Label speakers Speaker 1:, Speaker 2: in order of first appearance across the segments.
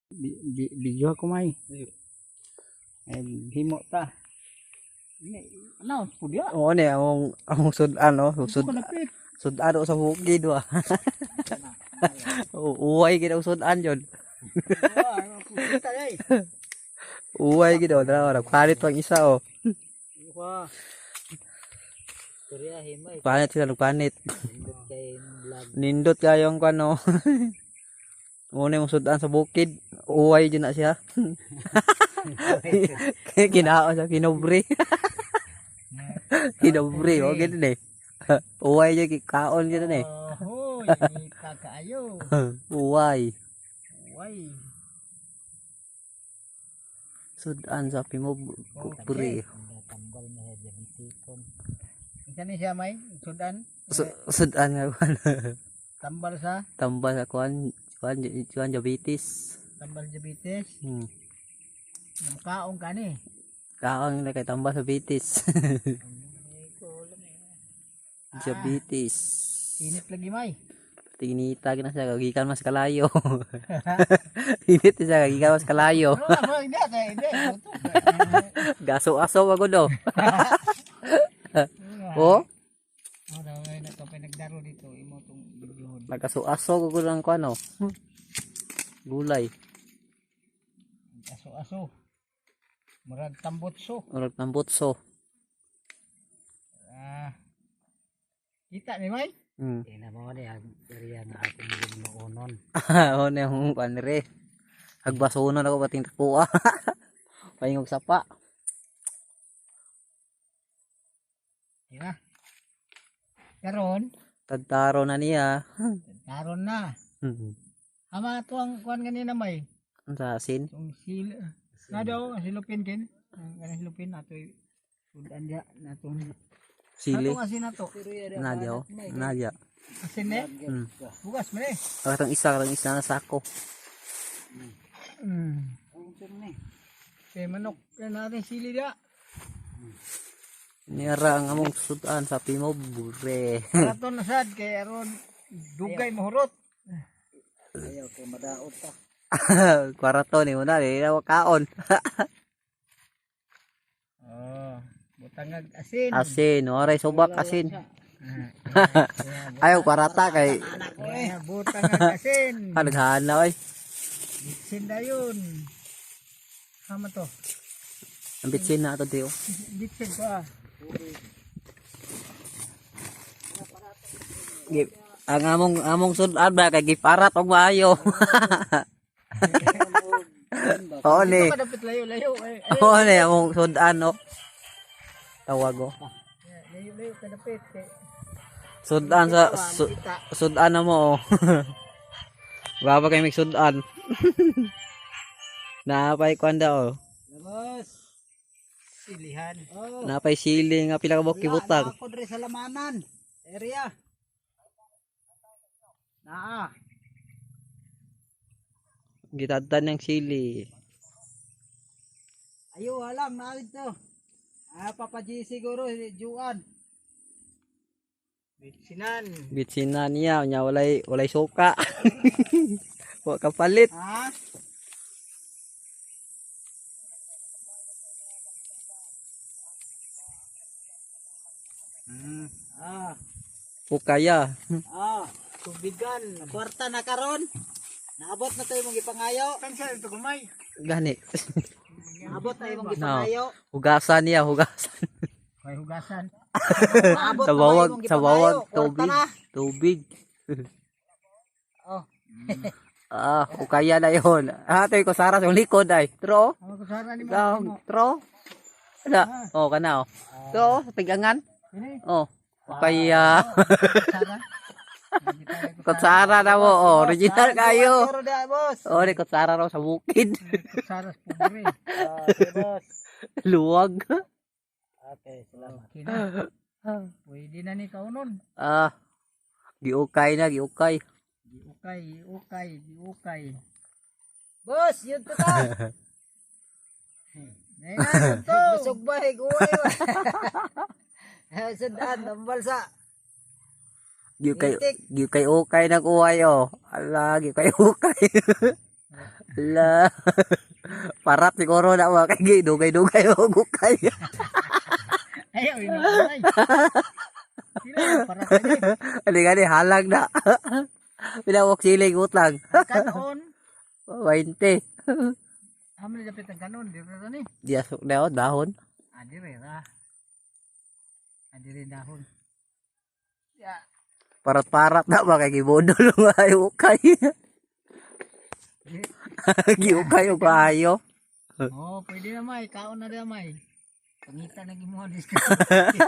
Speaker 1: Video ko may. Himo ta. Ano, pudya?
Speaker 2: Oo ni among sudan no,
Speaker 1: Kalapit.
Speaker 2: sudan sa bukid wa. Uway gid ang sudan jud.
Speaker 1: Puta day.
Speaker 2: Uway gid dra nagpalit pang isa oh.
Speaker 1: Wah. Korea himay.
Speaker 2: Panit sila nagpanit.
Speaker 1: Nindot kay vlog.
Speaker 2: Nindot kayong kano. Muna yung sudan sa bukid. Uway dyan na siya. Kinaon sa kinobre. Kinobre. O ganun eh. Uway dyan. Kaon dyan eh.
Speaker 1: Oh, kakaayo.
Speaker 2: Uway.
Speaker 1: Uway.
Speaker 2: Sudan sa pimobre.
Speaker 1: Tambal na siya bisikon. Kani siya may sudan?
Speaker 2: Sudan nga kwan.
Speaker 1: Tambal sa?
Speaker 2: Tambal sa kwan diabetes.
Speaker 1: Tambal diabetes. Kaong kani.
Speaker 2: Kaon na kay tambal sa diabetes. Diabetes.
Speaker 1: Init lagi may.
Speaker 2: Tinita na siya kagikan mas kalayo. Init siya kagikan mas kalayo. Gaso-aso wag do. Oh?
Speaker 1: Nagdaro dito imo tong video.
Speaker 2: Nagaso-aso gud lang ko ano. Gulay.
Speaker 1: Aso-aso. Murag tambotso.
Speaker 2: Urag ng butso.
Speaker 1: Kita ni may?
Speaker 2: Ina
Speaker 1: mo ni ang area nga akong ginuonon.
Speaker 2: Oh ne hung kanre. Agbasonon ako pating takuha. Paingog sapa.
Speaker 1: Ina. Karon,
Speaker 2: Tadtaro na niya.
Speaker 1: karon na. Ama to ang kuan ganina may.
Speaker 2: Sa asin.
Speaker 1: Tong sil na daw ang silupin kin. Ang ganang silupin nato sudan dia natong
Speaker 2: Sili.
Speaker 1: natong asin nato.
Speaker 2: Nadya oh. Nadya.
Speaker 1: Asin ne? Bugas mo ne.
Speaker 2: Katong isa na sako.
Speaker 1: Kay manok na natin sili dia.
Speaker 2: Nira ang among sudan sa pimobre.
Speaker 1: Karaton na sad kay aron dugay mahurot.
Speaker 2: Ayaw kay madaot ta. Kwarato ni una di na kaon.
Speaker 1: Butangag asin.
Speaker 2: Asin, oray subak asin. Ayaw kwarata kay
Speaker 1: Butangag asin.
Speaker 2: naghahan na oy.
Speaker 1: Bitsin dayon. Kama to.
Speaker 2: Ang bitsin na ato diyo.
Speaker 1: Bitsin ko
Speaker 2: Ang among sudan ba kay giparat og maayo. Oo ni.
Speaker 1: Dapat layo-layo.
Speaker 2: Oo ni among sudan no. Tawag ko.
Speaker 1: Layo-layo kadapit.
Speaker 2: Sudan sa sudan na mo. Baba kay mig sudan. Napay kwanda oh.
Speaker 1: Labas. Silihan.
Speaker 2: Napay sili nga pila ka buok kibutang.
Speaker 1: Ako dre sa lamanan. Area. Naa.
Speaker 2: Gitadtan ng sili.
Speaker 1: Ayo alam na dito. Papa G siguro Juan. Bitsinan.
Speaker 2: Bitsinan niya nya walay suka. Wa kapalit. Ukaya.
Speaker 1: Tubigan. Kwarta na karon. Naabot na tayo mong ipangayo. Kansa ito kumay.
Speaker 2: Gani.
Speaker 1: Naabot na mong ipangayo.
Speaker 2: Hugasan niya, hugasan.
Speaker 1: May hugasan.
Speaker 2: Sa bawag tubig. Ukaya na yun. Ito ko sara sa likod ay. Tro. Tro. Ada. Kana oh. Tro, tigangan. Ukaya. Kutsara na mo, original kayo. Di kutsara raw sa bukid.
Speaker 1: Kutsara sa pobre.
Speaker 2: Luwag.
Speaker 1: Okay, salamat. Pwede na ni kaunon.
Speaker 2: Giukay na, giukay.
Speaker 1: Giukay. Boss, yun to ka. Ngayon to. Busog ba, higuay. Sudan, tambalsa.
Speaker 2: Giukay ukay nag-uway oh. Ala, giukay ukay. Ala. Parat siguro na wa kay dugay-dugay og ukay.
Speaker 1: Ayaw, inakulay. Sila, para tayo.
Speaker 2: Ali gani halag na. Pinawak siling utang.
Speaker 1: Kanon.
Speaker 2: 20.
Speaker 1: Hamil dapat ang kanon. Di rin ni.
Speaker 2: Di asok na oh, dahon.
Speaker 1: Adi rin ah. Adi rin dahon. Ya.
Speaker 2: Parat-parat na ba kay gibodol nga ay ukay. Giukay og kaayo.
Speaker 1: Oh, pwede na may. Kaon na rin may. Pangita na gimuha dis.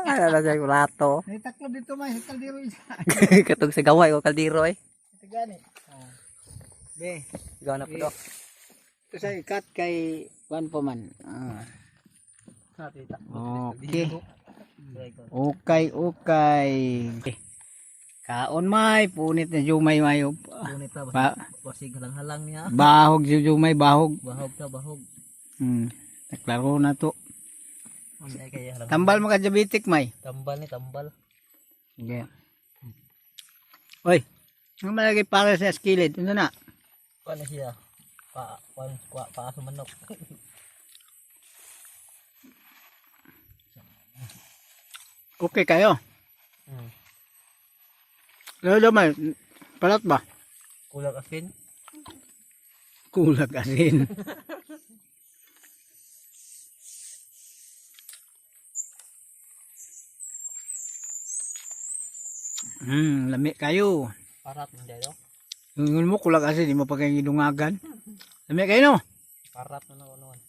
Speaker 2: Ala sa plato.
Speaker 1: May taklo dito may. Hekal diro isa.
Speaker 2: Katong sa gaway o kaldero eh.
Speaker 1: Ito gani. Oh. Be.
Speaker 2: Gawa na po do.
Speaker 1: Ito sa ikat kay Juan po man. Ah. Okay. Okay. Kaon may. Punit na jumay mayo.
Speaker 2: Punit ta
Speaker 1: Ba
Speaker 2: basig halang-halang niya.
Speaker 1: bahog jumay bahog.
Speaker 2: Bahog ta bahog.
Speaker 1: Naklaro na to.
Speaker 2: Unsa kay halang.
Speaker 1: Tambal mo ka diabetic may.
Speaker 2: Tambal ni tambal.
Speaker 1: Okay. Oy. Ang malagay para sa skillet. Ano na?
Speaker 2: Paano siya? Pa sa manok.
Speaker 1: Okay kayo. Lalo may. Palat ba?
Speaker 2: Kulang asin.
Speaker 1: Kulag asin. Lami kayo.
Speaker 2: Parat man dayo.
Speaker 1: Yung mo kulag asin, di mo pa kayo gidungagan. Lami kayo no?
Speaker 2: Parat na ako noon.